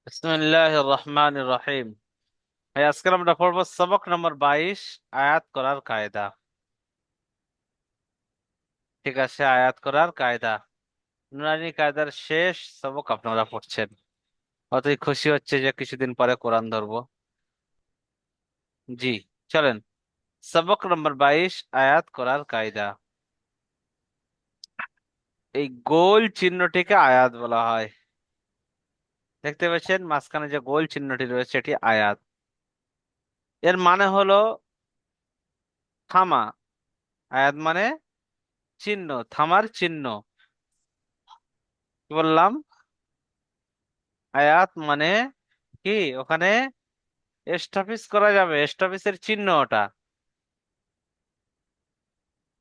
বিসমিল্লাহির রহমানির রহিম। আজকে আমরা পড়বো সবক নম্বর 22, আয়াত করার কায়দা। ঠিক আছে, আয়াত করার কায়দা। নুরানি কায়দার শেষ সবক আপনারা পড়ছেন, অতই খুশি হচ্ছে যে কিছুদিন পরে কোরআন ধরবো। জি, চলেন। সবক নম্বর 22, আয়াত করার কায়দা। এই গোল চিহ্নটিকে আয়াত বলা হয়। দেখতে পাচ্ছেন মাঝখানে যে গোল চিহ্নটি রয়েছে এটি আয়াত। এর মানে হলো থামা। আয়াত মানে চিহ্ন, থামার চিহ্ন। কি বললাম? আয়াত মানে কি? ওখানে এস্টাবলিশ করা যাবে, এস্টাবলিশের চিহ্ন ওটা,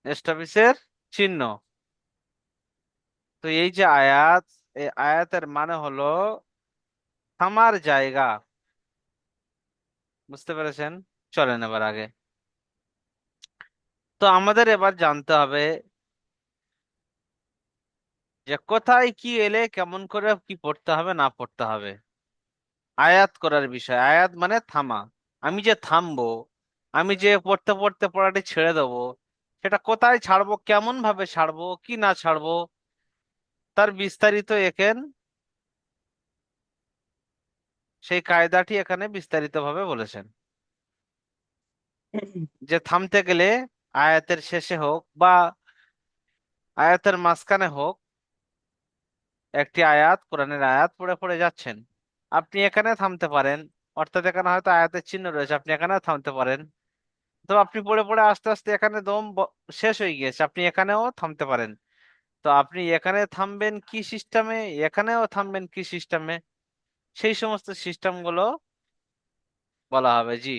এস্টাবলিশের চিহ্ন। তো এই যে আয়াত, এই আয়াতের মানে হলো থামার জায়গা। বুঝতে পেরেছেন? চলেন এবার আগে। তো আমাদের এবার জানতে হবে যে কোথায় কি এলে কেমন করে কি পড়তে হবে না পড়তে হবে। আয়াত করার বিষয়, আয়াত মানে থামা। আমি যে থামবো, আমি যে পড়তে পড়তে পড়াটি ছেড়ে দেবো, সেটা কোথায় ছাড়বো, কেমন ভাবে ছাড়বো, কি না ছাড়বো, তার বিস্তারিত এখানে, সেই কায়দাটি এখানে বিস্তারিত ভাবে বলেছেন। যে থামতে গেলে আয়াতের শেষে হোক বা আয়াতের মাঝখানে হোক, একটি আয়াত, কোরআনের আয়াত পড়ে পড়ে যাচ্ছেন, আপনি এখানে থামতে পারেন। অর্থাৎ এখানে হয়তো আয়াতের চিহ্ন রয়েছে, আপনি এখানেও থামতে পারেন। তো আপনি পড়ে পড়ে আস্তে আস্তে এখানে শেষ হয়ে গিয়েছে, আপনি এখানেও থামতে পারেন। তো আপনি এখানে থামবেন কি সিস্টেমে, এখানেও থামবেন কি সিস্টেমে, সেই সমস্ত সিস্টেম গুলো বলা হবে। জি।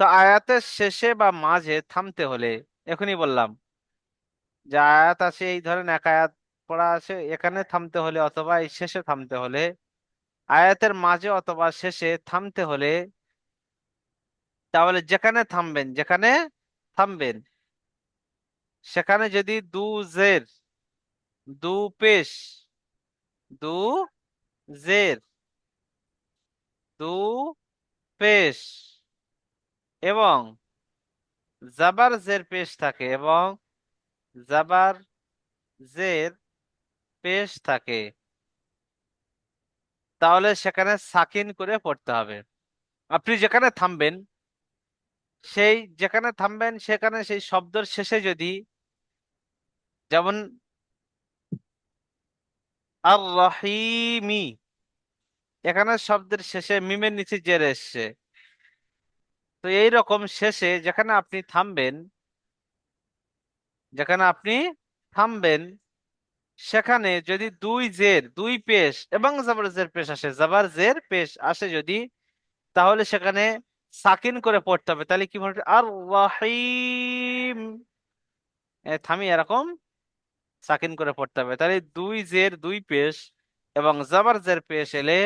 তো আয়াতের শেষে বা মাঝে থামতে হলে, এখনই বললাম যে আয়াত আছে, এই ধরেন এক আয়াত পড়া আছে, এখানে থামতে হলে অথবা এই শেষে থামতে হলে, আয়াতের মাঝে অথবা শেষে থামতে হলে, তাহলে যেখানে থামবেন, যেখানে থামবেন সেখানে যদি দু জের, দু পেশ, দু জের, দু পেশ এবং জাবার জের পেশ থাকে, এবং জাবার জের পেশ থাকে, তাহলে সেখানে সাকিন করে পড়তে হবে। আপনি যেখানে থামবেন, সেই যেখানে থামবেন সেখানে সেই শব্দের শেষে যদি, যেমন আর রহিমি, এখানে শব্দের শেষে মিমের নিচে জের এসছে। তো এই রকম শেষে যেখানে আপনি থামবেন, যেখানে আপনি থামবেন সেখানে যদি দুই জের, দুই পেশ এবং জাবার জের পেশ আসে, জাবার জের পেশ আসে যদি, তাহলে সেখানে সাকিন করে পড়তে হবে। তাহলে কি বলতে? আর রহিম, থামি এরকম সাকিন করে পড়তে হবে। তাহলে দুই জের, দুই পেশ এবং জাবার জের পেশ এলে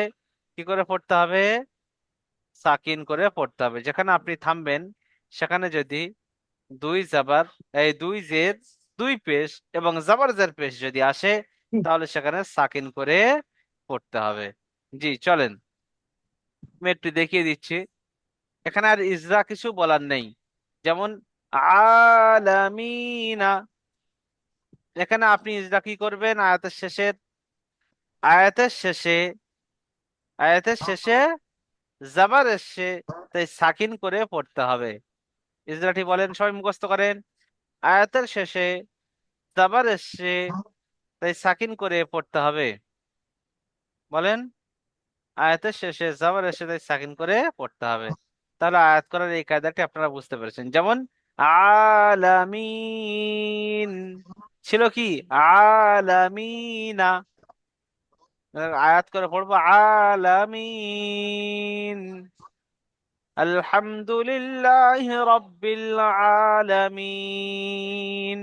কি করে পড়তে হবে? সাকিন করে পড়তে হবে। যেখানে আপনি থামবেন সেখানে যদি দুই জাবার, এই দুই জের, দুই পেশ এবং জাবার জের পেশ যদি আসে, তাহলে সেখানে সাকিন করে পড়তে হবে। জি, চলেন আমি একটু দেখিয়ে দিচ্ছি। এখানে আর ইজরা কিছু বলার নেই। যেমন আলামিনা, এখানে আপনি ইজরা কি করবেন? আয়াতের শেষে, আয়াতের শেষে জাবার এসছে, তাই সাকিন করে পড়তে হবে। ইজরাটি বলেন, সবাই মুখস্থ করেন। আয়াতের শেষে জাবার এসছে, তাই সাকিন করে পড়তে হবে। বলেন। আয়াতের শেষে জাবার এসে তাই সাকিন করে পড়তে হবে। তাহলে আয়াত করার এই কায়দাটি আপনারা বুঝতে পেরেছেন। যেমন আলামিন ছিল কি? আলামিনা। আয়াত করে পড়বো আলামিন, আলহামদুলিল্লাহ রাব্বিল আলামিন।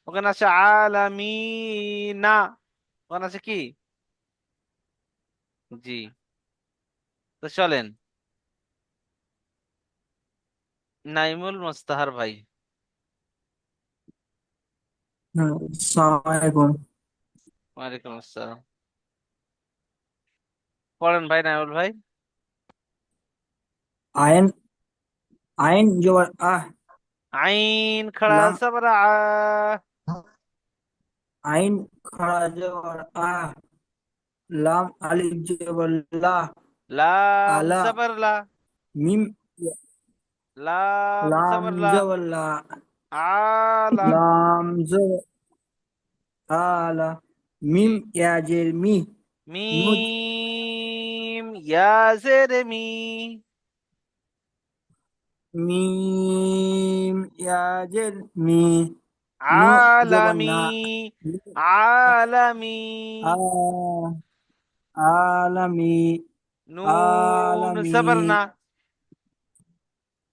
ওখানে আছে আলামিনা, ওখানে আছে কি? জি। তো চলেন, নাইমুল মোস্তাহার ভাই। হ্যাঁ, আসসালামু আলাইকুম। ওয়ালাইকুম আসসালাম। পড়েন ভাই নাইমুল ভাই। আইন, আইন জবর আহ। আইন খাড়া লাম, জবর আইন খড়া জবর আহ। লাম আলিফ জবর লা। লাম আলা, জবর লা। মিম, লাম লাম জবর লা। জবর লা। আলা। লাম জবর আলা। জি। মিম ইয়াজের মি। নুজ, মিম ইয়া জেরে মি। মিম ইয়াজের মি। নু জবর আলামি। না। আলামি। আ, আলামি, নুন আলামি। জবর না।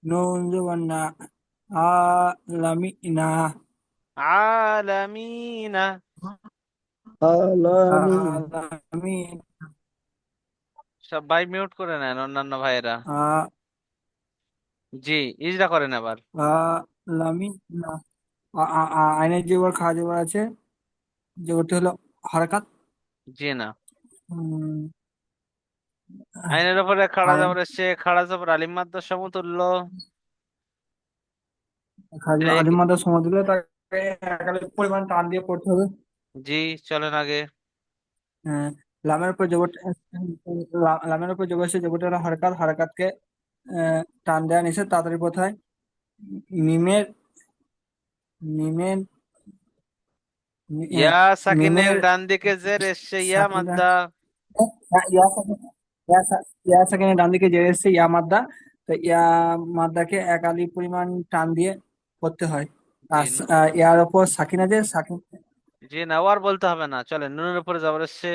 নুন জবর না। আলামি না। আলামিনা। আলামিন। আলামি, সব ভাই মিউট করে নেন অন্যান্য ভাইয়েরা। আ, জি। ইজরা করেন আবার। আলামি না। আইনের যে ওর খাওয়া জবর আছে, যে ওটা হলো হারাকাত। জি না। উম, আইনের উপরে খাড়া আইন জবর এসছে, খাড়া জবর আলিম মাদ্দার সমতুল্য। খাওয়া জবর এই- আলিম মাদ্রাজ সময় দিলে তাকে একাধিক পরিমাণ টান দিয়ে পড়তে হবে। জি। চলেন আগে। হ্যাঁ, লামের উপর জবর, লামের উপর জবর এসে জবরটা হলো হারকাত, হারকাতকে টান দেওয়া নিষেধ, তাড়াতাড়ি পড়তে হয়। মিমের, মিমের, ইয়া সাকিনের মিমের ডান দিকে জের এসছে ইয়া সাকিনা, মাদ্দা। ইয়া সাকিন, ইয়া সাকিনের ডান দিকে যে এসছে ইয়া মাদ্দা। তো ইয়া মাদ্দাকে এক আলি পরিমাণ টান দিয়ে পড়তে হয়। জি আর ইয়ার উপর সাকিনা যে সাকিন, জি না, ও আর বলতে হবে না, চলেন নুনের উপরে জবর এসছে।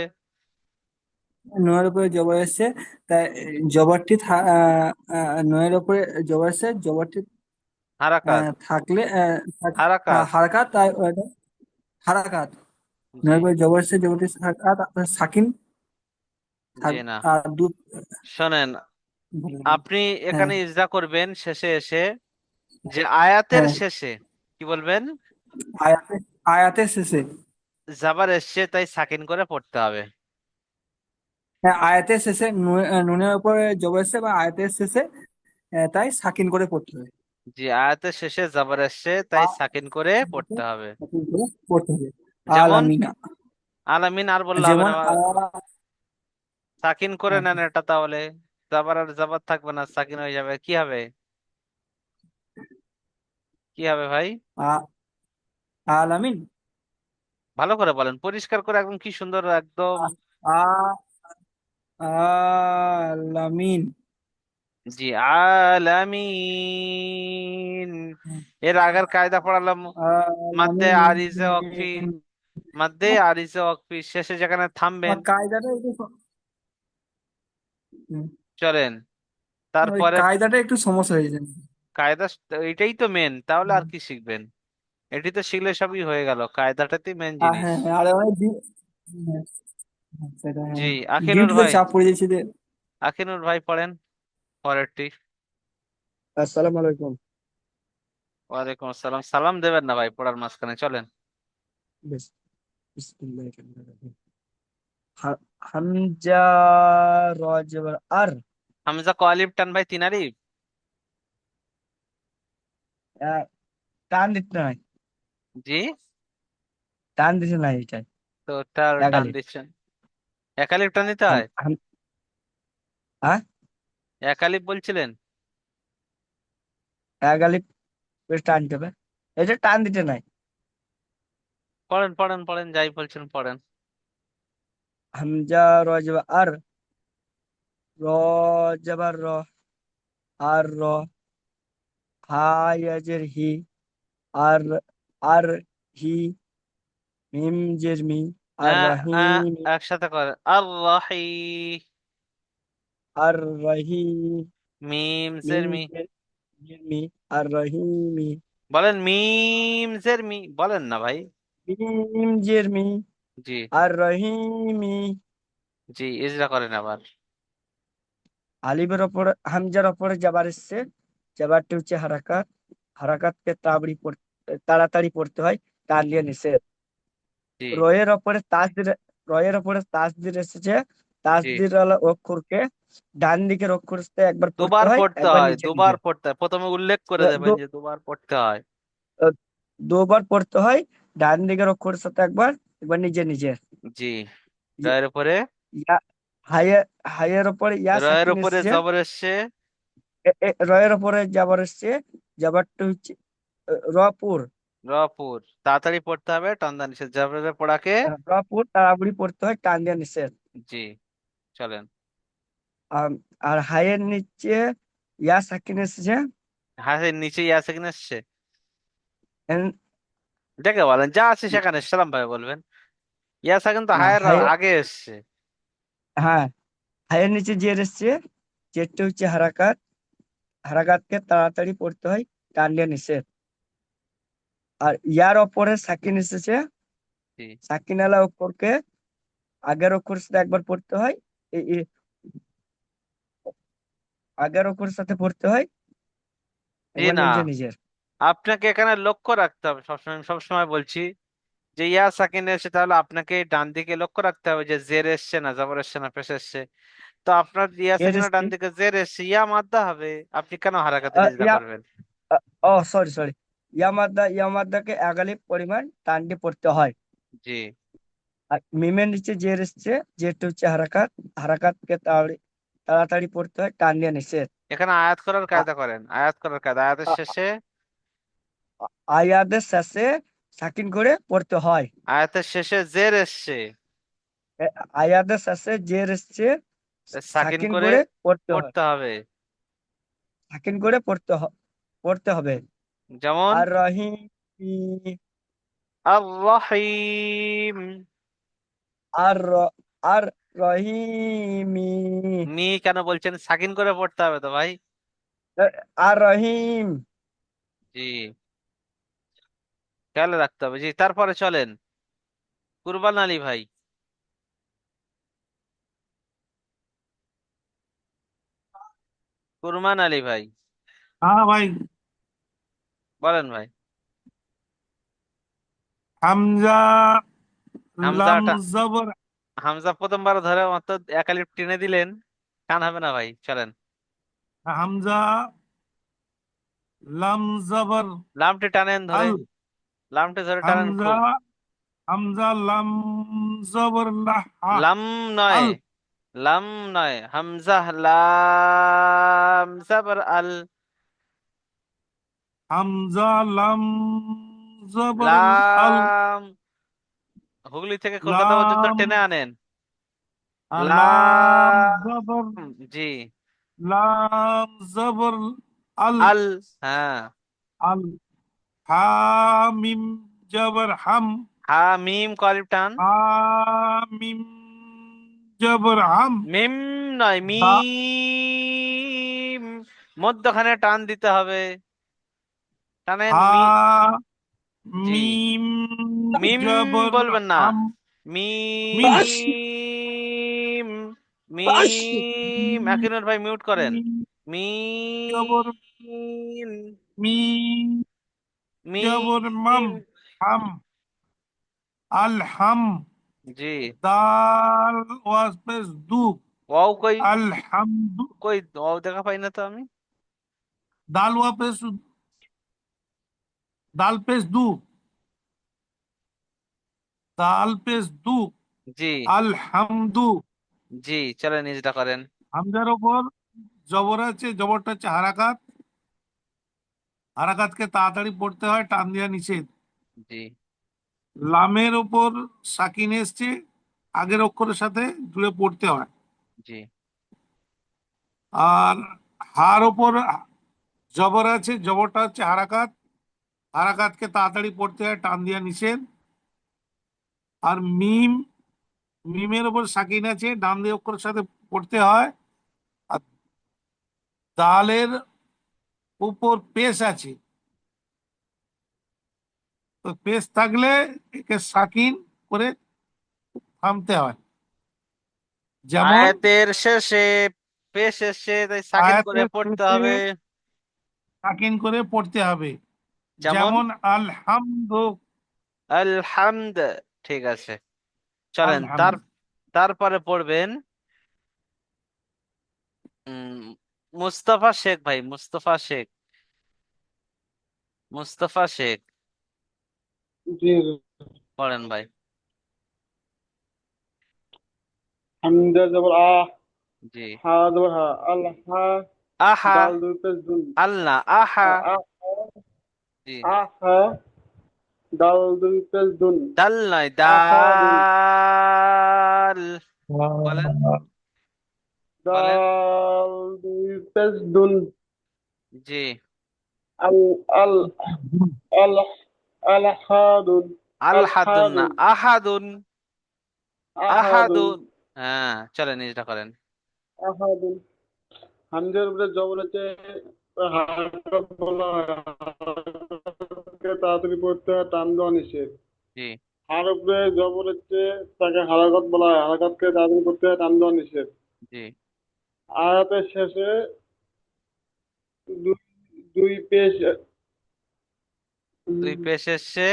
নয়ের উপরে জবর এসছে, তাই জবরটি নয়ের উপরে জবর এসছে, জবরটি হারাকাত। থাকলে হারাকাত। হারাকাত, তাই ওটা হারাকাত। জি। নয়ের উপরে জবর এসছে, জবরটি হারাকাত, আর সাকিন জি থাক, না। আর দু, শোনেন, ভুলে গেলাম। আপনি হ্যাঁ, এখানে ইজরা করবেন শেষে এসে, যে আয়াতের হ্যাঁ, শেষে কি বলবেন? আয়াতে, আয়াতের শেষে। জাবার এসছে তাই সাকিন করে পড়তে হবে। হ্যাঁ, আয়াতের শেষে নুনের উপরে জবর এসছে বা আয়াতের শেষে, তাই সাকিন করে পড়তে হবে। জি, আয়াতের শেষে জাবার এসছে তাই সাকিন করে পড়তে হবে। সাকিন করে পড়তে হবে। যেমন আলামিনা, আলামিন আর বললে হবে যেমন না, সাকিন করে নেন এটা তাহলে। জাবার আর জাবার থাকবে না, সাকিন হয়ে যাবে, কি হবে? কি হবে ভাই? আলামিন, ভালো করে বলেন, পরিষ্কার করে একদম, কি সুন্দর একদম। আলামিন। জি, আলামিন। এর আগের কায়দা পড়ালাম। মাদ্দে আরিজে ওয়াকফি। আলামিন। মাদ্দে আরিজে ওয়াকফি শেষে যেখানে থামবেন। কায়দাটা একটু চলেন ওই তারপরে। কায়দাটা একটু সমস্যা হয়েছে। কায়দা, এটাই তো মেন, তাহলে আর কি শিখবেন? এটি তো শিখলে সবই হয়ে গেল, কায়দাটাই মেন জিনিস। হ্যাঁ, হ্যাঁ, আরে অনেক হ্যাঁ, সেটা জি। হ্যাঁ। আখিনুর ডিউটিতে ভাই। চাপ পড়ে যাচ্ছে যে। আখিনুর ভাই পড়েন পরেরটি। আসসালামু আলাইকুম। ওয়ালাইকুম আসসালাম। সালাম দেবেন না ভাই পড়ার মাঝখানে, চলেন। বেশ, বিসমিল্লাহির রহমানির রহিম। হামজা, র জবর আর। হামজা ক আলিফ টান ভাই, তিন আলিফ। আহ, টান দিতে নাই, জি। টান দিতে নাই এটাই। তো তার এক টান আলিফ। দিচ্ছেন। এক আলিফ টান দিতে হাম হয়? হাম হ্যাঁ, এক আলিফ বলছিলেন। এক আলিফ বেশ টান দিতে হবে, এটা টান দিতে নাই। পড়েন পড়েন পড়েন, যাই বলছেন পড়েন। হামজা, র জবর আর, র জবর র, আর র, হা ইয়াজের হি, আর, আর হি, মিম জের মি, আর আহ, আহ, রাহিম, একসাথে করেন, আর রাহি। আর রাহি, মিম জের মিম মি। জের মি, আর রহিমি, বলেন মিম জের মি, বলেন না ভাই। মিম জের মি, জি। আর রহিমি। জি, ইজরা করেন আবার। আলিফের ওপর, হামজার ওপরে জাবার এসছে, জাবারটি হচ্ছে হারাকাত, হারাকাতকে তাড়াতাড়ি পড়তে হয়, টান দিয়ে নিষেধ। জি। রয়ের ওপরে তাসদির, রয়ের ওপরে তাসদির এসেছে, জি, তাসদির ওয়ালা অক্ষরকে ডান দিকের অক্ষরের সাথে একবার পড়তে দুবার হয়, পড়তে একবার হয়, নিচে দুবার নিচে। পড়তে হয়, প্রথমে উল্লেখ করে দেবেন দু- যে দুবার পড়তে হয়। দুবার পড়তে হয়, ডান দিকের অক্ষরের সাথে একবার, একবার নিজে নিজে। জি, রয়ের উপরে, ইয়া, হাইয়ের হাইয়ের উপরে ইয়া রয়ের সাকিন উপরে এসছে, জবর এসছে, রয়ের উপরে জাবার এসছে, জাবারটা হচ্ছে রপুর। রপুর, তাড়াতাড়ি পড়তে হবে, টান্দা নিষেধ, জবরের পড়াকে। রপুর তাড়াতাড়ি পড়তে হয়, টান দিয়ে নিষেধ। জি, চলেন। আর হাইয়ের নিচে ইয়া সাকিন এসছে। হ্যাঁ, নিচে ইয়া সেখানে এসছে, and, দেখে বলেন যা আছে সেখানে সালাম ভাই বলবেন। ইয়া সেকেন্ড তো হায়ের হাইয়ের, আগে এসছে। হ্যাঁ, হাইয়ের নিচে জের এসছে, জেরটা হচ্ছে হারাকাত, হারাকাতকে তাড়াতাড়ি পড়তে হয়, টান দিয়ে নিষেধ। আর ইয়ার ওপরে সাকিন এসেছে, জি, সাকিন আলা অক্ষরকে আগের অক্ষরের সাথে একবার পড়তে হয়, আগের অক্ষরের সাথে পড়তে হয়, জি একবার না, নিজে নিজের। আপনাকে এখানে লক্ষ্য রাখতে হবে সবসময়, সবসময় বলছি যে ইয়া সাকিন এসে, তাহলে আপনাকে ডান দিকে লক্ষ্য রাখতে হবে যে জের এসছে না জবর এসছে না পেশ এসছে। তো আপনার ইয়া এর সাকিনের এসছে ডান দিকে জের এসছে, ইয়া মাদ্দা হবে, আপনি কেন হারাকাতে নিজদা ইয়া, করবেন? ও সরি সরি, ইয়ামাদ্দাকে একালিপ পরিমাণ টান দিয়ে পড়তে হয়। জি, আর মিমের নিচে জের এসছে, যেটা হচ্ছে হারাকাত, হারাকাতকে তাড়াতাড়ি পড়তে হয়, টান দিয়ে নিষেধ। এখানে আয়াত করার আ- কায়দা করেন, আয়াত করার কায়দা, আয়াতের আ- শেষে, আয়াদের শেষে সাকিন করে পড়তে হয়। আয়াতের শেষে জের এসছে, এ, আয়াদের শেষে জের এসছে, সাকিন সাকিন করে করে পড়তে হয়, পড়তে হবে। সাকিন করে পড়তে হবে। যেমন আর রহিম, আর রহিম, আর র- আর রহিমি, মি কেন বলছেন? সাকিন করে পড়তে হবে তো ভাই। আর রহিম। জি, খেয়াল রাখতে হবে। জি, তারপরে চলেন, কুরবান আলী ভাই, কুরমান আলী ভাই, হ্যাঁ ভাই। বলেন ভাই। হামজা, লাম হামজাটা, জবর, হামজা প্রথমবার ধরে অত একালিপ টেনে দিলেন, কান হবে না ভাই, চলেন। হামজা, লাম জবর, লামটি টানেন ধরে, আল, লামটি ধরে টানেন হামজা, খুব। হামজা, লাম জবর, লাহা, লাম নয়, আল, লাম নয়, হামজা লাম জাবার আল, হামজা, লাম জবর, আল, লাম, হুগলি থেকে কলকাতা পর্যন্ত লাম, টেনে আনেন, লাম লাম, জবর, জি, লাম জবর, আল, আল, হ্যাঁ, আল, হা, মিম জবর, হাম, হা মিম কলিপ টান, হা, মিম জবর, হাম, মিম নয়, দা, মিম, মধ্যখানে টান দিতে হবে, টানেন হা, মি, জি, মিম মিম জবর, বলবেন না, হাম, মিম, মিম, মিম, আকিনুর ভাই মিউট করেন, মিম জবর, মিম, মিম জবর, মাম, মিম, হাম, আল, হাম, জি, দাল ওয়াজ পেশ দু, ওয়াও কই, আলহামদু, কই ওয়াও দেখা পাই না তো আমি। দাল ওয়া পেশ, দাল পেশ দু, দাল পেশ দু, জি, আলহামদু। জি, চলেন নিজটা করেন। হামজার ওপর জবর আছে, জবরটা হচ্ছে হারাকাত, হারাকাতকে তাড়াতাড়ি পড়তে হয়, টান দেওয়া নিষেধ। জি, লামের ওপর সাকিন এসছে, আগের অক্ষরের সাথে জুড়ে পড়তে হয়। জি, আর হার ওপর জবর আছে, জবরটা হচ্ছে হারাকাত, হারাকাতকে তাড়াতাড়ি পড়তে হয়, টান দেওয়া নিষেধ। আর মিম, মিমের ওপর সাকিন আছে, ডান দিয়ে অক্ষরের সাথে পড়তে হয়। আর দালের উপর পেশ আছে, তো পেশ থাকলে একে সাকিন করে থামতে হয়। যেমন আয়াতের শেষে পেশ এসছে, তাই সাকিন করে আয়াতের পড়তে শেষে হবে। সাকিন করে পড়তে হবে। যেমন যেমন আলহামদু, আলহামদ, ঠিক আছে, চলেন আলহামদু। তারপরে পড়বেন উম মুস্তফা শেখ ভাই, মুস্তফা শেখ, মুস্তফা শেখ। জি। পড়েন ভাই। হামজা জবর আ, জি। হা জবর হা, আল হা, আহা। দাল দুই পেশ দুন, আল্লাহ আহা। আ আ জি। আ হা, দাল দুই পেশ দুন, ডাল নয়, আহা দুন, ডাল। বলেন, বলেন। দাল দুই পেশ দুন, জি। আল আল আল আল হাদুন, আল আল হাদুন না, হাদুন, আহাদুন। আহাদুন, আহাদুন। হ্যাঁ, চলেন নিজটা করেন। আহাদুন। হামজার উপরে জবর আছে, হারকত বলা হয়, হারকতকে তাড়াতাড়ি পড়তে হয়, টান দেওয়া নিষেধ। জি। হার উপরে জবর হচ্ছে, তাকে হারাকত বলা হয়, হারাকতকে তাড়াতাড়ি করতে হয়, টান দেওয়া নিষেধ। জি। আয়াতের শেষে দুই দুই পেশ, দুই পেশ এসছে,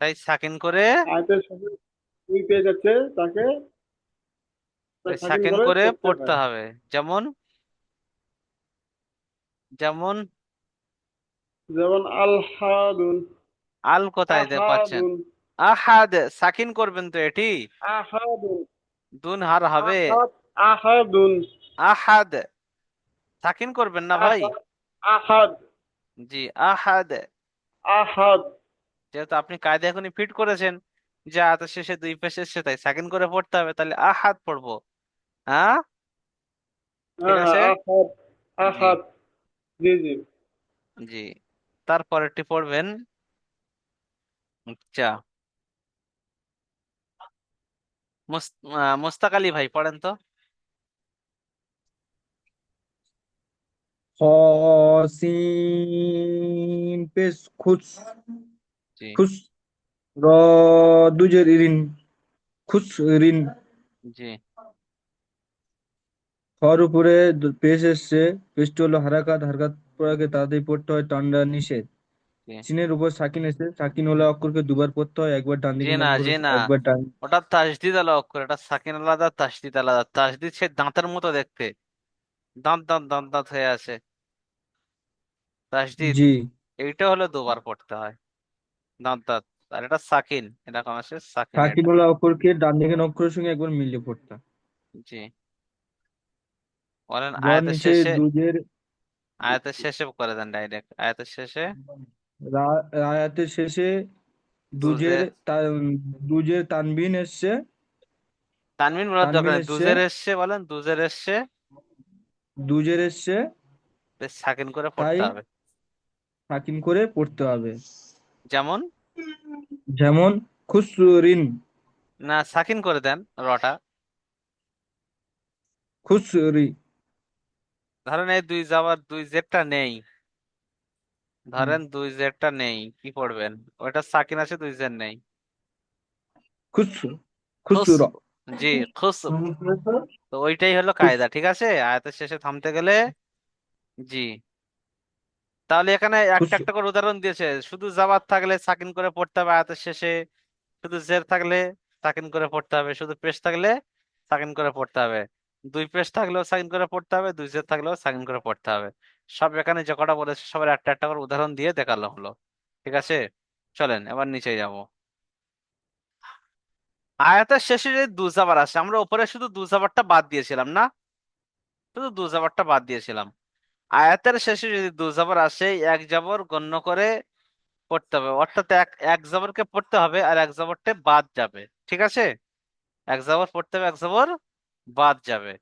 তাই সাকিন করে, আয়াতের শেষে দুই পেজ আছে, তাকে তাই সাকিন সাকিন করে করে পড়তে পড়তে হয়। হবে। যেমন, যেমন যেমন আল হাদুন, আল কোথায় পাচ্ছেন? আহাদুন, আহাদ, সাকিন করবেন তো এটি, আহাদুন, দুন হার হবে। আহাদ, আহাদুন, আহাদ, সাকিন করবেন না ভাই। আহাদ, আহাদ, জি। আহাদ। আহাদ। যেহেতু আপনি কায়দা এখনই ফিট করেছেন যে আয়াত শেষে দুই পেশ এসছে, তাই সাকিন করে পড়তে হবে, তাহলে আহাদ পড়বো। হ্যাঁ, ঠিক হ্যাঁ হ্যাঁ, আছে। আহাদ, জি। আহাদ। জি জি। জি। তারপরেরটি পড়বেন। আচ্ছা, মুস্তাক আলী ভাই পড়েন তো। হসিন পেশ খুস, জি। খুস, র দুজের রিন, খুস রিন। জি। হর উপরে পেশ এসছে, পেশটি হলো হারাকাত, হারাকাত পড়াকে তাড়াতাড়ি পড়তে হয়, টান দেওয়া নিষেধ। জি। সিনের উপর সাকিন এসে, সাকিন হলে অক্ষরকে দুবার পড়তে হয়, একবার ডান জি দিকে না, অক্ষর, জি না, একবার ডান। ওটা তাসদিদ আলা অক্ষর, এটা সাকিন আলাদা, তাসদিদ আলাদা। তাসদিদ সে দাঁতের মতো দেখতে, দাঁত দাঁত দাঁত দাঁত হয়ে আছে। তাসদিদ জি। এইটা হলো দুবার পড়তে হয়, দাঁত দাঁত। আর এটা সাকিন, এটা কম আছে সাকিন সাকিন এটা। হলে অক্ষরকে ডান দিকে অক্ষরের সঙ্গে একবার মিলিয়ে পড়তে হয়। জি। বলেন র আয়াতের নিচে শেষে, দুজের, আয়াতের শেষে করে দেন ডাইরেক্ট, আয়াতের শেষে আয়াতের শেষে দুজের, দুজে। দুজের তানবিন এসছে, তানবিন বলার দরকার তানবিন নেই, এসছে, দুজের এসছে, বলেন দুজের এসছে, দুজের এসছে, বেশ সাকিন করে তাই পড়তে হবে। সাকিন করে পড়তে হবে। যেমন, যেমন খুসরিন, না সাকিন করে দেন রটা। খুসরি। ধরেন এই দুই যাবার দুই জেডটা নেই, হুম, ধরেন দুই জেডটা নেই, কি পড়বেন? ওটা সাকিন আছে, দুই জেড নেই। খুস, খুস। খুসর, জি। খুস। তো ওইটাই হলো খুস। কায়দা, ঠিক আছে, আয়াতের শেষে থামতে গেলে। জি। তাহলে এখানে খুস। একটা একটা করে উদাহরণ দিয়েছে, শুধু জাবাত থাকলে সাকিন করে পড়তে হবে আয়াতের শেষে, শুধু জের থাকলে সাকিন করে পড়তে হবে, শুধু পেশ থাকলে সাকিন করে পড়তে হবে, দুই পেশ থাকলেও সাকিন করে পড়তে হবে, দুই জের থাকলেও সাকিন করে পড়তে হবে। সব এখানে যে কটা বলেছে সবার একটা একটা করে উদাহরণ দিয়ে দেখালো হলো। ঠিক আছে, চলেন এবার নিচে যাব। আয়াতের শেষে যে দুজাবার আসে, আমরা উপরে শুধু দুজাবারটা বাদ দিয়েছিলাম না, শুধু দুজাবারটা বাদ দিয়েছিলাম। আয়াতের শেষে যদি দুজাবার আসে, এক জবর গণ্য করে পড়তে হবে, অর্থাৎ এক এক জবরকে পড়তে হবে আর এক জবরটা বাদ যাবে। ঠিক আছে, এক জবর পড়তে হবে, এক জবর বাদ যাবে।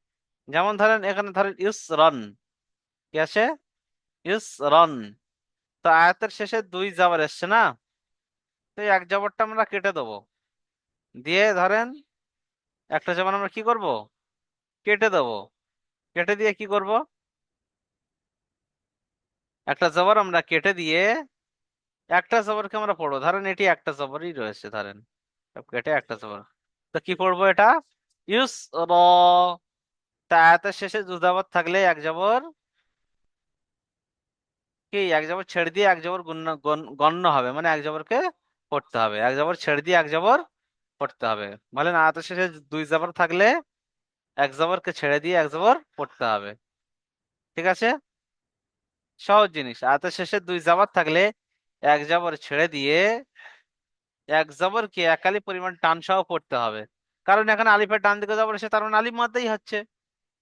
যেমন ধরেন এখানে ধরেন ইউস রন, কি আছে? ইউস রন। তো আয়াতের শেষে দুই জবর এসছে না, তো এই এক জবরটা আমরা কেটে দেবো, দিয়ে ধরেন একটা জবর আমরা কি করব, কেটে দেবো। কেটে দিয়ে কি করব, একটা জবর আমরা কেটে দিয়ে একটা জবরকে আমরা পড়বো, ধরেন এটি একটা জবরই রয়েছে, ধরেন সব কেটে একটা জবর, তো কি পড়বো এটা? ইউস র। তা আয়াতের শেষে জুদাবাত থাকলে এক জবর, কি এক জবর ছেড়ে দিয়ে এক জবর গণ্য গণ্য হবে, মানে এক জবরকে পড়তে হবে, এক জবর ছেড়ে দিয়ে এক জবর পড়তে হবে। বলেন আয়াতের শেষে দুই জবর থাকলে এক জবরকে ছেড়ে দিয়ে এক জবর পড়তে হবে। ঠিক আছে, সহজ জিনিস। আয়াতের শেষে দুই জবর থাকলে এক জবর ছেড়ে দিয়ে এক জবরকে একালি পরিমাণ টান সহ পড়তে হবে। কারণ এখানে আলিফের ডান দিকে জবর এসে তার মানে আলিফ মাদ্দাই হচ্ছে।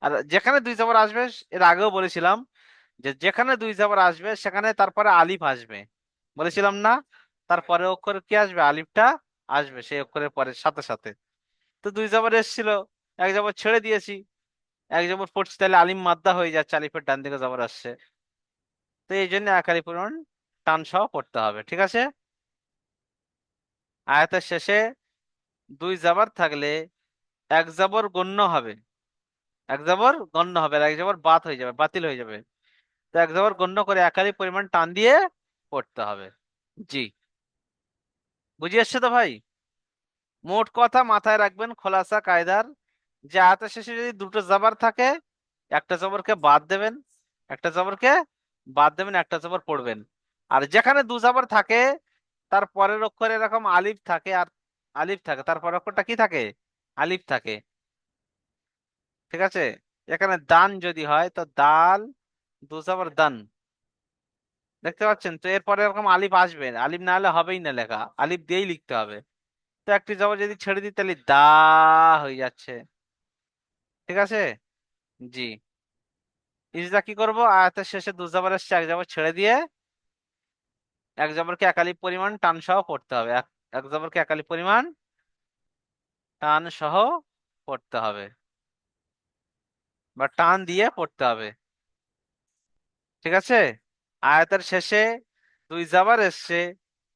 আর যেখানে দুই জবর আসবে, এর আগেও বলেছিলাম যে যেখানে দুই জবর আসবে সেখানে তারপরে আলিফ আসবে, বলেছিলাম না? তারপরে অক্ষর কি আসবে? আলিফটা আসবে সেই অক্ষরের পরে সাথে সাথে। তো দুই জবর এসেছিল, এক জবর ছেড়ে দিয়েছি, এক জবর পড়ছি, তাহলে আলিম মাদ্দা হয়ে যাচ্ছে, আলিফের ডান দিকে জবর আসছে। তো এই জন্য একালি পরিমাণ টান সহ পড়তে হবে। ঠিক আছে, আয়াতের শেষে দুই জবর থাকলে এক জবর গণ্য হবে, এক জবর গণ্য হবে আর এক জবর বাত হয়ে যাবে, বাতিল হয়ে যাবে। তো এক জবর গণ্য করে একালি পরিমাণ টান দিয়ে পড়তে হবে। জি, বুঝিয়ে আসছে তো ভাই? মোট কথা মাথায় রাখবেন খোলাসা কায়দার, যে আয়াতের শেষে যদি দুটো জবর থাকে, একটা জবরকে বাদ দেবেন, একটা জবরকে বাদ দেবেন, একটা জবর পড়বেন। আর যেখানে দু জবর থাকে তার পরের অক্ষরে এরকম আলিফ থাকে, আর আলিফ থাকে, তার পরের অক্ষরটা কি থাকে? আলিফ থাকে। ঠিক আছে, এখানে দান যদি হয় তো দাল, দু জবর দান, দেখতে পাচ্ছেন তো? এরপরে এরকম আলিফ আসবে, আলিফ না হলে হবেই না লেখা, আলিফ দিয়েই লিখতে হবে। তো একটি জবর যদি ছেড়ে দিই তাহলে দা হয়ে যাচ্ছে। ঠিক আছে, জি। ইজরা কি করব? আয়াতের শেষে দু জবর এসছে, এক জবর ছেড়ে দিয়ে এক জবরকে একালি পরিমাণ টান সহ পড়তে হবে, এক এক জবরকে একালি পরিমাণ টান সহ পড়তে হবে, বা টান দিয়ে পড়তে হবে। ঠিক আছে, আয়াতের শেষে দুই জবর এসছে,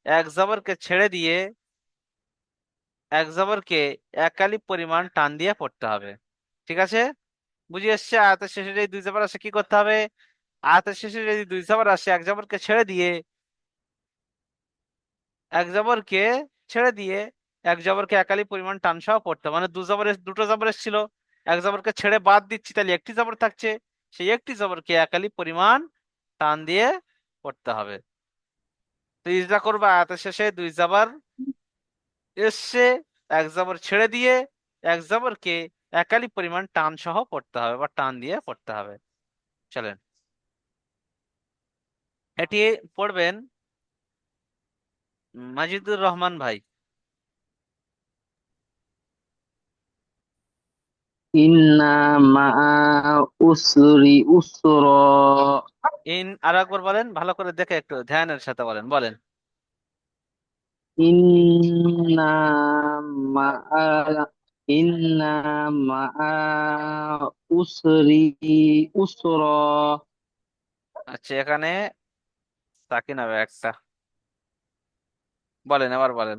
এক জবরকে ছেড়ে দিয়ে এক জবরকে একালি পরিমাণ টান দিয়ে পড়তে হবে। ঠিক আছে, বুঝে এসছে? আয়াতের শেষে যদি দুই জবর আসে কি করতে হবে? আয়াতের শেষে যদি দুই জবর আসে এক জবরকে ছেড়ে দিয়ে এক জবরকে ছেড়ে দিয়ে এক জবরকে একালি পরিমাণ টান সহ পড়তে হবে। মানে দুটো জবর এসেছিল, এক জবরকে ছেড়ে বাদ দিচ্ছি, তাহলে একটি জবর থাকছে, সেই একটি জবরকে একালি পরিমাণ টান দিয়ে পড়তে হবে। তো ইজরা করবা, আয়াতের শেষে দুই জবর এসছে, এক জবর ছেড়ে দিয়ে এক জবরকে একালি পরিমাণ টান সহ পড়তে হবে বা টান দিয়ে পড়তে হবে। চলেন এটি পড়বেন মাজিদুর রহমান ভাই। ইন্না মা'a উসরি উসরা। আর একবার বলেন, ভালো করে দেখে একটু ধ্যানের সাথে বলেন, বলেন। ইন্না মা'a ইন্না মা'a উসরি উসরা। আচ্ছা, এখানে সাকিন হবে একটা, বলেন আবার বলেন।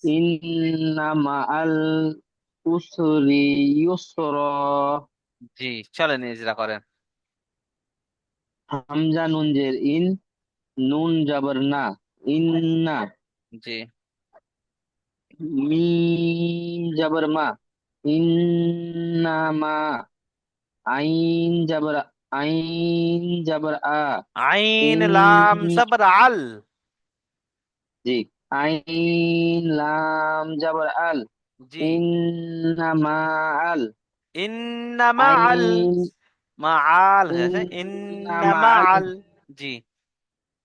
ইন্না মা'আল উসরি ইউসরা। জি, চলেন ইজরা করেন। হামজা নুন জের ইন, নুন জাবার না, ইন্না। জি, মিম জাবার মা, ইন্না মা। আইন জাবার আইন জাবার আ, আইন ইন। লাম জবর আল। জি। আইন লাম জাবার আল, জি, ইন্নামা আল। ইন্নামা আল, আইন মা আল হয়েছে ইন্নামা ইন্নামা আল, আল। জি,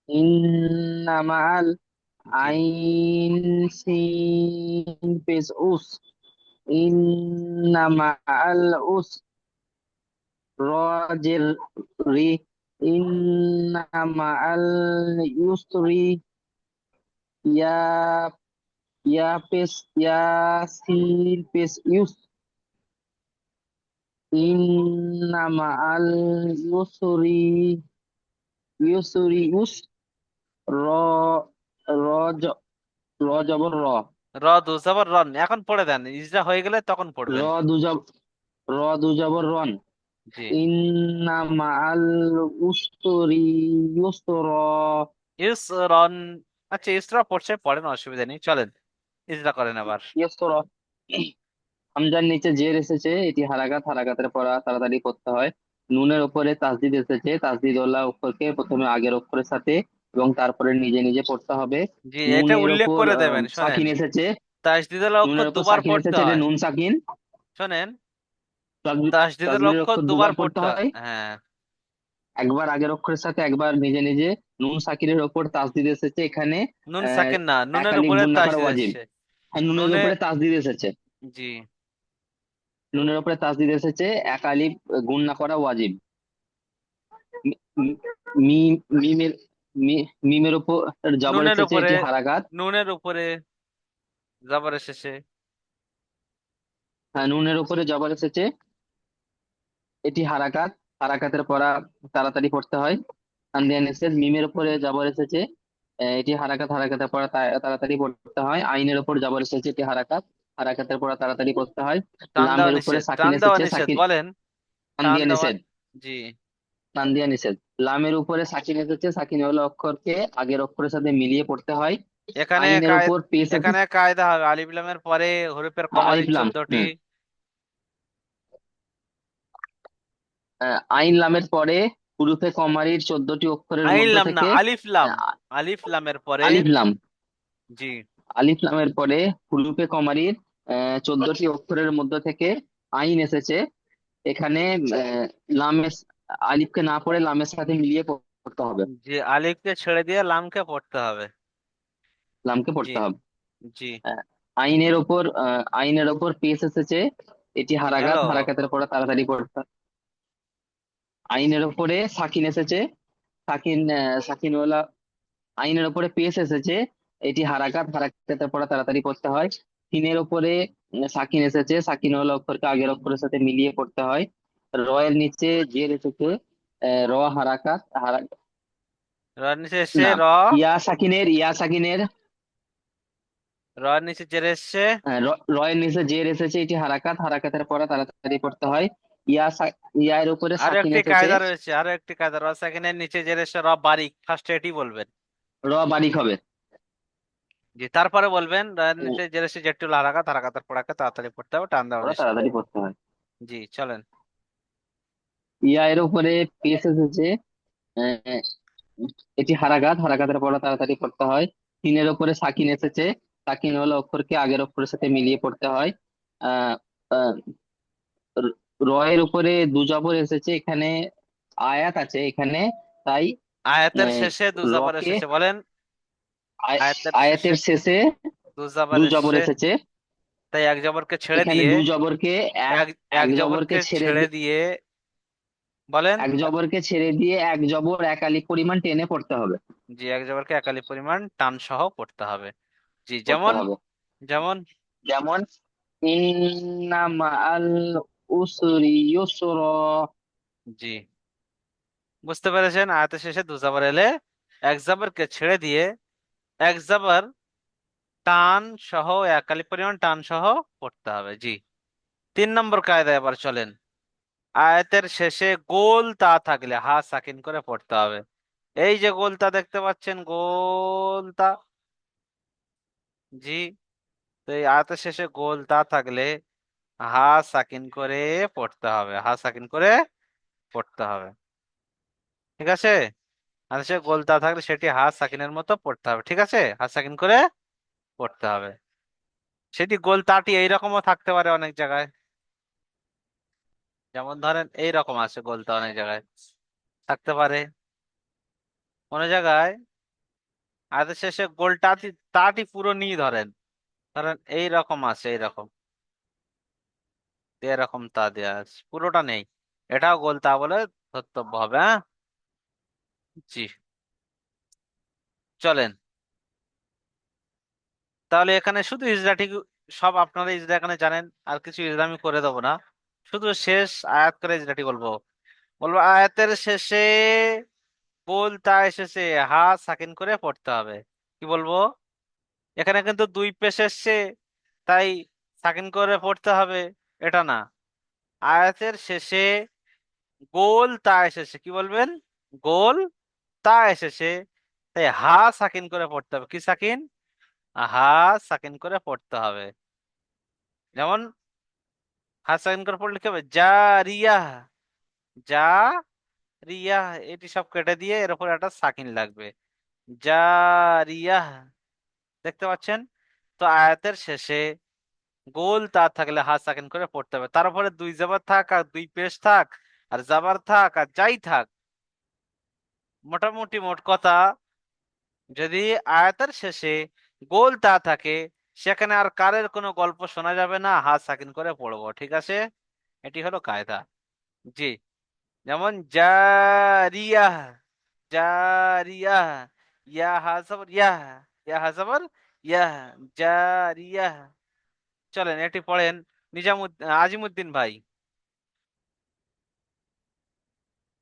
ইন্নামা আল। জি, আইন সিন পেশ উস, ইন্নামা আল উস। রজের রি, ইন্নামা আল ইউসরি। ইয়া ইয়া পেশ ইয়াসিন পেশ ইউস, ইন্নামা আল ইউসরি ইউসরি ইউস। র র জ- র জবর র, র দু জবর রন। এখন পড়ে দেন, ইজরা হয়ে গেলে তখন র পড়বেন। দু জব র দু জবর রন। জি, ইন্নামা আল উসরি ইউসর। ইসরন। আচ্ছা, ইসরা পড়ছে, পড়েন, অসুবিধা নেই, চলেন ইজরা করেন আবার। ইউসর। হামজার নিচে জের এসেছে, এটি হারাকাত, হারাকাতের পড়া তাড়াতাড়ি করতে হয়। নুনের উপরে তাসদিদ এসেছে, তাসদিদ ওয়ালা অক্ষরকে প্রথমে আগের অক্ষরের সাথে এবং তারপরে নিজে নিজে পড়তে হবে। জি, এটা নুনের উল্লেখ ওপর করে দেবেন, শোনেন। সাকিন এসেছে। তাসদিদুল অক্ষর নুনের উপর দুবার সাকিন পড়তে এসেছে, এটা হয়। নুন সাকিন। শোনেন, তাসদিদুল তাসদীদের অক্ষর অক্ষর দুবার দুবার পড়তে পড়তে হয়, হয়, হ্যাঁ। একবার আগের অক্ষরের সাথে একবার নিজে নিজে। নুন সাকিনের ওপর তাসদিদ এসেছে এখানে। নুন আহ সাকিন না, নুনের একালিপ উপরে গুণনা করা তাসদিদ ওয়াজিব। এসছে। হ্যাঁ, নুনের নুনে, উপরে তাসদিদ এসেছে। জি। নুনের উপরে তাসদিদ এসেছে, একালিপ গুণনা করা ওয়াজিব। মি- মি- মিম মিমের মিমের উপর জবর নুনের এসেছে, উপরে, এটি হারাকাত। নুনের উপরে জবর এসেছে। হ্যাঁ, নুনের উপরে জবর এসেছে, এটি হারাকাত। হারাকাতের পড়া তাড়াতাড়ি পড়তে হয়, তানবিয়ান এসেছে। মিমের উপরে জবর এসেছে, এটি হারাকাত। হারাকাতের পড়া তাড়াতাড়ি পড়তে হয়। আইনের উপর জবর এসেছে, এটি হারাকাত। হারাকাতের পড়া তাড়াতাড়ি পড়তে হয়। টান দেওয়া লামের উপরে নিষেধ, সাকিন টান দেওয়া এসেছে, নিষেধ সাকিন। বলেন। টান তানবিয়া দেওয়া, নিষেধ। জি। তানবিয়া নিষেধ। লামের উপরে সাকিন এসেছে, সাকিন হলো অক্ষরকে আগের অক্ষরের সাথে মিলিয়ে পড়তে হয়। এখানে আইনের উপর পেশ আছে। এখানে কায়দা হবে, আলিফ লামের পরে হরফের কমারি আলিফ লাম, 14টি। আইন লামের পরে হুরুফে কমারির 14টি অক্ষরের আইন মধ্য লাম না, থেকে আলিফ লাম। আহ, আলিফ লামের পরে, আলিফ লাম। জি। আলিফ লামের পরে হুরুফে কমারির 14টি অক্ষরের মধ্য থেকে আইন এসেছে এখানে। আহ, লামের আলিফকে না পড়ে লামের সাথে মিলিয়ে পড়তে হবে। জি, আলিফকে ছেড়ে দিয়ে লামকে পড়তে হবে। লামকে জি, পড়তে হবে। জি। আইনের ওপর পেশ এসেছে, এটি হারাকাত। হ্যালো, হারাকাতের পড়া তাড়াতাড়ি পড়তে হবে। আইনের ওপরে সাকিন এসেছে, সাকিন সাকিনওয়ালা। আইনের ওপরে পেশ এসেছে, এটি হারাকাত। হারাকাতের পড়া তাড়াতাড়ি পড়তে হয়। সিনের ওপরে সাকিন এসেছে, সাকিন হলো অক্ষরকে আগের অক্ষরের সাথে মিলিয়ে পড়তে হয়। র এর নিচে জের এসেছে, র হারাকাত। র এর নিচে এসছে না, র, ইয়া সাকিনের র এর নিচে জের এসছে। র এর নিচে জের এসেছে, এটি হারাকাত। হারাকাতের পড়া তাড়াতাড়ি পড়তে হয়। ইয়া এর উপরে আরো সাকিন একটি এসেছে, কায়দা রয়েছে, আরো একটি কায়দা, র সেকেন্ডের নিচে জের এসছে, র বারিক, ফার্স্ট এটি বলবেন। র বারিক হবে। জি, তারপরে বলবেন র এর নিচে জের এসছে, জেরটি হলো হারাকাত, হারাকাতের পড়াকে তাড়াতাড়ি পড়তে হবে, টান দেওয়া পড়া নিষেধ। তাড়াতাড়ি পড়তে হয়। জি, চলেন। ইয়া এর উপরে পেশ এসেছে, আহ, এটি হারাকাত। হারাকাতের পড়া তাড়াতাড়ি পড়তে হয়। তিনের উপরে সাকিন এসেছে, সাকিন হলো অক্ষরকে আগের অক্ষরের সাথে মিলিয়ে পড়তে হয়। আহ আহ, র র এর উপরে দু জবর এসেছে এখানে, আয়াত আছে এখানে, তাই আয়াতের আহ, শেষে দু জবর রকে এসেছে বলেন। আয়াতের শেষে আয়াতের শেষে দু জবর দু জবর এসছে, এসেছে, তাই এক জবরকে ছেড়ে এখানে দিয়ে, দু জবরকে এক এক এক এক জবরকে জবরকে ছেড়ে ছেড়ে দিয়ে বলেন। এক জবরকে ছেড়ে দিয়ে এক জবর এক আলিফ পরিমাণ টেনে পড়তে হবে। জি, এক জবরকে একালি পরিমাণ টান সহ পড়তে হবে। জি, পড়তে যেমন, হবে। যেমন যেমন ইন্না মাআল উসরি ইউসরা। জি, বুঝতে পেরেছেন? আয়াতের শেষে দু জবর এলে এক জবরকে ছেড়ে দিয়ে এক জবর টান সহ, একালি পরিমাণ টান সহ পড়তে হবে। জি। 3 নম্বর কায়দায় এবার চলেন। আয়াতের শেষে গোল তা থাকলে হা সাকিন করে পড়তে হবে। এই যে গোল তা দেখতে পাচ্ছেন, গোল তা, জি। তো এই আয়াতের শেষে গোল তা থাকলে হা সাকিন করে পড়তে হবে, হা সাকিন করে পড়তে হবে। ঠিক আছে? আর সে গোল তা থাকলে সেটি হা সাকিনের মতো পড়তে হবে। ঠিক আছে, হা সাকিন করে পড়তে হবে। সেটি গোল তাটি এইরকমও থাকতে পারে অনেক জায়গায়। যেমন ধরেন এইরকম আছে, গোল তা অনেক জায়গায় থাকতে পারে। কোনো জায়গায় আয়াতের শেষে গোল তাটি, তাটি পুরো নিয়ে ধরেন, ধরেন এইরকম আছে, এইরকম, এরকম তা দেয়া আছে, পুরোটা নেই, এটাও গোল তা বলে ধর্তব্য হবে। হ্যাঁ, জি। চলেন, তাহলে এখানে শুধু ইজরাটি, সব আপনারা ইজরা এখানে জানেন, আর কিছু ইজরা আমি করে দেবো না, শুধু শেষ আয়াত করে ইজরাটি বলবো। বলবো আয়াতের শেষে গোল তা এসেছে, হা সাকিন করে পড়তে হবে। কি বলবো? এখানে কিন্তু দুই পেশ এসছে, তাই সাকিন করে পড়তে হবে, এটা না। আয়াতের শেষে গোল তা এসেছে, কি বলবেন? গোল তা এসেছে, তাই হা সাকিন করে পড়তে হবে। কি সাকিন? হা সাকিন করে পড়তে হবে। যেমন হা সাকিন করে পড়লে কি হবে? জারিয়া, যা রিয়া, এটি সব কেটে দিয়ে এর উপর একটা সাকিন লাগবে, জারিয়া। দেখতে পাচ্ছেন? তো আয়াতের শেষে গোল তা থাকলে হা সাকিন করে পড়তে হবে। তারপরে দুই জবর থাক আর দুই পেশ থাক আর জাবার থাক আর যাই থাক, মোটামুটি মোট কথা, যদি আয়াতের শেষে গোল তা থাকে সেখানে আর কারের কোনো গল্প শোনা যাবে না, হা সাকিন করে পড়বো। ঠিক আছে, এটি হলো কায়দা। জি, যেমন জারিয়াহ, জারিয়াহ, ইয়া হা জবর ইয়াহ, ইয়া হা জবর ইয়াহ, জারিয়াহ। চলেন এটি পড়েন আজিমুদ্দিন ভাই,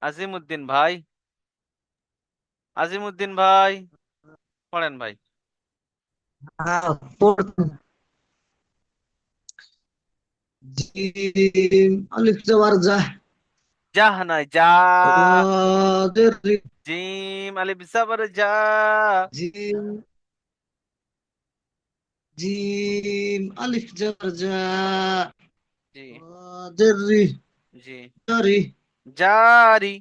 আজিমুদ্দিন ভাই, আজিমুদ্দিন ভাই, পড়েন ভাই। হ্যাঁ, পড়তাম। জিম আলিফ জবর যা, জাহ নয় যা, রাদের রি, জিম আলিফ জবর যা। জিম জিম আলিফ জবর যা, জি, রাদের রি, জি, জারি, জারি,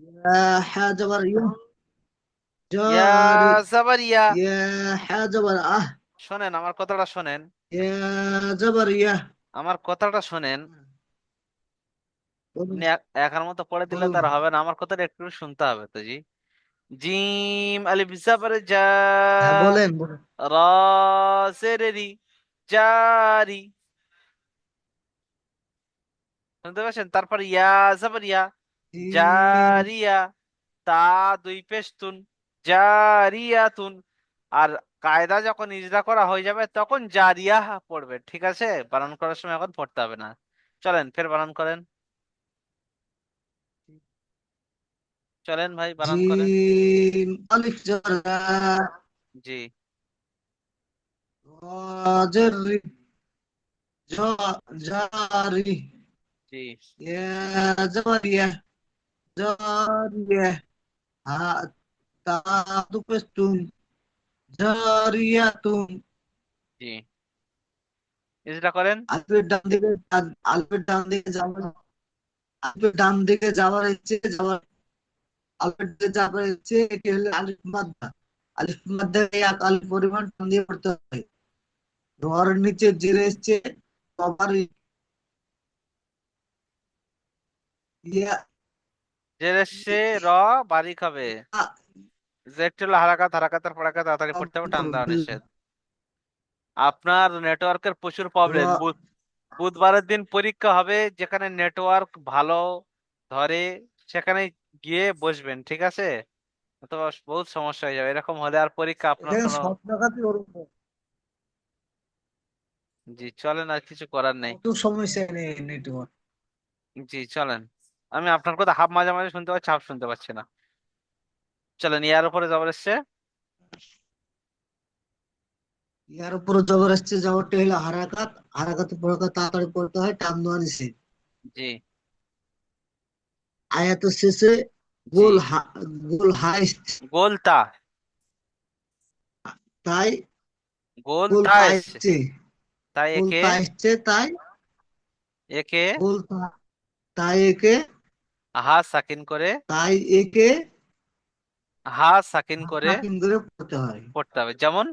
ইয়া হা জবর ইয়া, ইয়া জারি, জবর ইয়া। ইয়া হা জবর আহ, শোনেন আমার কথাটা শোনেন, ইয়া জবর ইয়া। আমার কথাটা শোনেন। বলুন, আপনি একার মতো পড়ে দিলে বলুন। তার হবে না, আমার কথাটা একটু শুনতে হবে তো জি। জিম আলিফ জবর যা, হ্যাঁ, বলেন বলেন। রা জের রি, জারি। শুনতে পাচ্ছেন? তারপর ইয়া জবর ইয়া, জিম জারিয়া, তা দুই পেশতুন, জারিয়াতুন। আর কায়দা যখন ইজরা করা হয়ে যাবে তখন জারিয়া পড়বে। ঠিক আছে, বানান করার সময় এখন পড়তে হবে না। চলেন ফের বানান করেন, চলেন ভাই বানান করেন। জিম আলিফ জবর যা, জি, রাদের রি, জারি, জি, ইয়া জবর ইয়া, জারিয়া, হা তা দুপেস্তুন, জারিয়াতুন। জি, ইজরা করেন। আলিফের ডান দিকে, আলিফের ডান দিকে যাওয়ার, আলিফের ডান দিকে যাওয়ার ইচ্ছে, যাওয়ার, আলিফের দিকে যাওয়ার ইচ্ছে, এটি হলো আলিফ মাদ্দা। আলিফ মাদ্দা এক আলিফ পরিমাণ টান দিয়ে পড়তে হয়। রর নিচে জিরে এসছে, সবার ইয়া, জেরেশে র বারিক হবে। ইয়া, জেড হলো হারাকাত, হারাকাতের পড়াকে তাড়াতাড়ি পড়তে হবে, টান দেওয়া নিষেধ। আপনার নেটওয়ার্কের প্রচুর প্রবলেম। বুধবারের দিন পরীক্ষা হবে, যেখানে নেটওয়ার্ক ভালো ধরে সেখানে গিয়ে বসবেন। ঠিক আছে, অথবা বহুত সমস্যা হয়ে যাবে, এরকম হলে আর পরীক্ষা আপনার এখানে কোনো। সব জায়গাতে ওরকম। জি চলেন, আর কিছু করার নেই। কত সমস্যা নেই নেটওয়ার্ক। জি চলেন, আমি আপনার কথা হাফ মাঝে মাঝে শুনতে পাচ্ছি, হাফ শুনতে পাচ্ছি না। চলেন, ইয়ার উপরে জবর এসছে। ইয়ার উপরে জবর আসছে, জবরটা হলো হারাকাত। হারাকাত পড়তে তাড়াতাড়ি পড়তে হয়, টান দেওয়া নিষেধ। জি, আয়াতের শেষে জি, গোল হা এসছে, গোলতা, তাই গোল গোলতা তা এসছে, এসছে, তাই গোল একে, তা এসছে, তাই একে গোল তা, তাই একে, হা সাকিন করে, তাই একে হা সাকিন হা করে সাকিন করে পড়তে হয়। পড়তে হবে। যেমন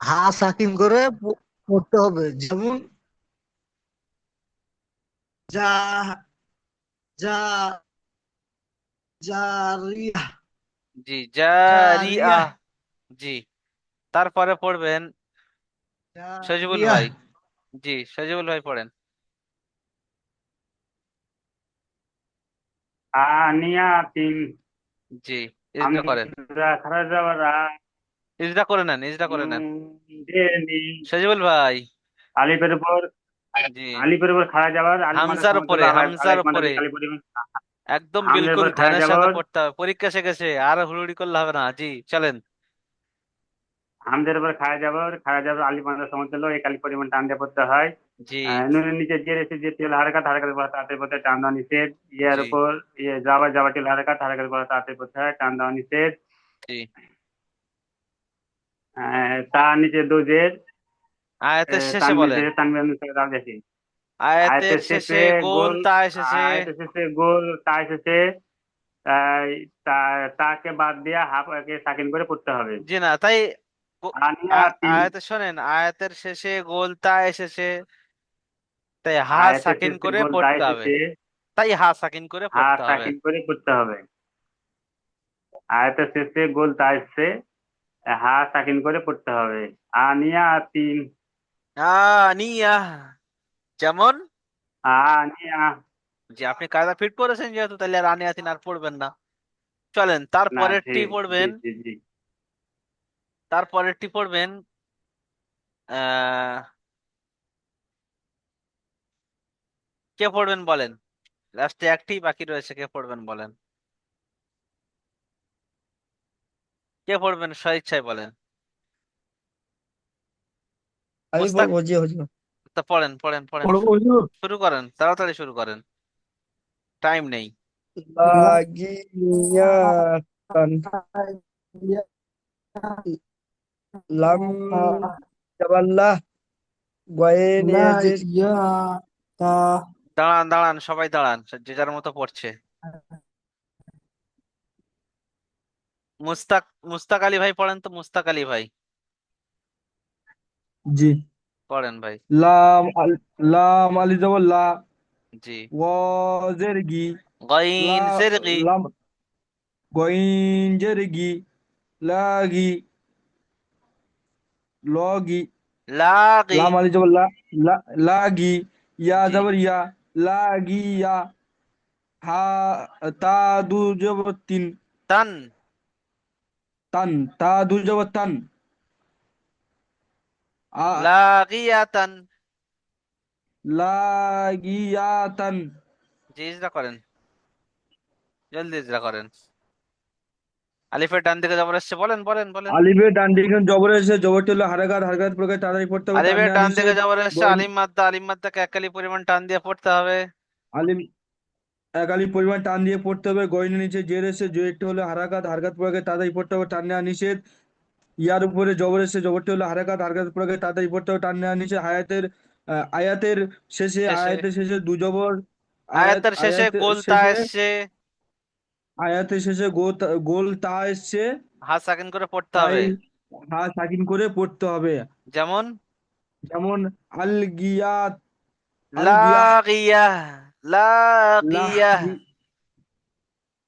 হা সাকিন করে পড়তে হবে, যেমন যা, যা, জারিয়া, জি, জারিয়া। জারিয়া, জি, তারপরে পড়বেন সজিবুল জারিয়া। ভাই। জি, সজিবুল ভাই পড়েন। আনিয়াতিন, জি, ইজরা করেন, হামজা খারাজা ওয়ারা, ইজরা করে নেন, ইজরা করে নেন দেনি, সজিবুল ভাই। আলিফের উপর, জি, আলিফের উপর খাড়া যাবার, আলিফ মাদ্দা হামজার সমতুল্য, উপরে, হামজার আলিফ মাদ্দা উপরে, কালি পরিমাণ, একদম হামজার বিলকুল উপর খাড়া ধ্যানের সাথে যাবার, পড়তে হবে, পরীক্ষা এসে গেছে, আর হুড়ুড়ি করলে হবে না। জি চলেন। হামজার উপর খাড়া যাবার, আলিফ মাদ্দা সমতুল্য, এই কালি পরিমাণ টান দিয়ে পড়তে হয়। জি, নুনের নিচে জের এসে যে তেল হারাকাত, হারাকাতের পর তাড়াতাড়ি পড়তে হয়, টান দেওয়া নিষেধ। ইয়ার জি, উপর যাবার তেল হারাকাত, হারাকাতের পর তাড়াতাড়ি পড়তে হয়, টান দেওয়া নিষেধ। জি, তার নিচে দোজের, আয়াতের শেষে তানবির বলেন, জের, তানবির অনুসারে দাও দেখি। আয়াতের আয়াতের শেষে শেষে গোল গোল, তা এসেছে। আয়াতের শেষে গোল তা এসেছে, তাকে বাদ দিয়া হাফ একে সাকিন করে পড়তে হবে। জি না, তাই আনিয়া তিন, আয়াতে শোনেন, আয়াতের শেষে গোল তা এসেছে, তাই হা আয়াতের সাকিন শেষে করে গোল তা পড়তে হবে। এসেছে, তাই হা সাকিন করে হা পড়তে হবে। সাকিন করে পড়তে হবে। আয়াতের শেষে গোল তা এসছে, হা সাকিন করে পড়তে হবে। আনিয়া তিন, আনিয়া, যেমন আনিয়া, যে আপনি কায়দা ফিট করেছেন যেহেতু, তাহলে আর আনিয়াতিন আর পড়বেন না। চলেন না তারপরেরটি ঠিক, জি পড়বেন। জি জি। তারপরেরটি পড়বেন। আহ কে পড়বেন বলেন? লাস্টে একটি বাকি রয়েছে, কে পড়বেন বলেন? কে পড়বেন স্বেচ্ছায় বলেন? আমি মুস্তাক, বলবো, জি হুজুর। তা পড়েন পড়েন পড়েন, পড়বো হুজুর? শুরু করেন, তাড়াতাড়ি শুরু করেন, টাইম নেই। লাগিয়াতান, লাম জাবাল্লাহ, গয়েন লা এজের। ইয়া তা দাঁড়ান দাঁড়ান, সবাই দাঁড়ান, যে যার মতো পড়ছে। মুস্তাক, মুস্তাক আলী ভাই পড়েন তো, মুস্তাক আলী ভাই জি। পড়েন ভাই। লাম আলি জবর লা, জি। ওয়াজের গি, লা গইন জিরগি, লাম গইঞ্জের গি, লাগি লগি, লাগি। লাম আলি জবর লা, লাগি, ইয়া জি। জবর ইয়া, লাগি ইয়া, হা তা দু জবর তিন, তান, তান তা দু জবর তান, আ লাগিয়াতান। লাগিয়াতান, জি, ইজরা করেন, জলদি ইজরা করেন। আলিফের ডান দিকে জবর এসছে, বলেন বলেন বলেন। আলিফের ডান দিকে জবর এসে জবরটি হলো হারাকাত, হারাকাত প্রকার তাড়াতাড়ি পড়তে হবে, টান আলিফের দেওয়া ডান দিকে নিষেধ। জবর এসছে, গইন আলিম মাদ্দা, আলিম মাদ্দাকে একালি পরিমাণ টান দিয়ে পড়তে হবে। আলিম একালি পরিমাণ টান দিয়ে পড়তে হবে। গইনের নিচে জের এসে জেরটি হলো হারাকাত, হারাকাত প্রকার তাড়াতাড়ি পড়তে হবে, টান নেওয়া নিষেধ। ইয়ার উপরে জবর এসে জবরটি হলো হারাকাত, হারাকাত প্রকার তাড়াতাড়ি পড়তে হবে, টান নেওয়া নিষেধ। আয়াতের শেষে, শেষে, আয়াতের শেষে দু জবর, আয়াতের শেষে আয়াতের গোল তা শেষে, এসছে, আয়াতের শেষে গোল তা এসছে, হা সাকিন করে পড়তে তাই হবে। হা সাকিন করে পড়তে হবে। যেমন যেমন আল গিয়াত, আল গিয়াহ, লাগিয়া, লাগিয়া, লাহগি,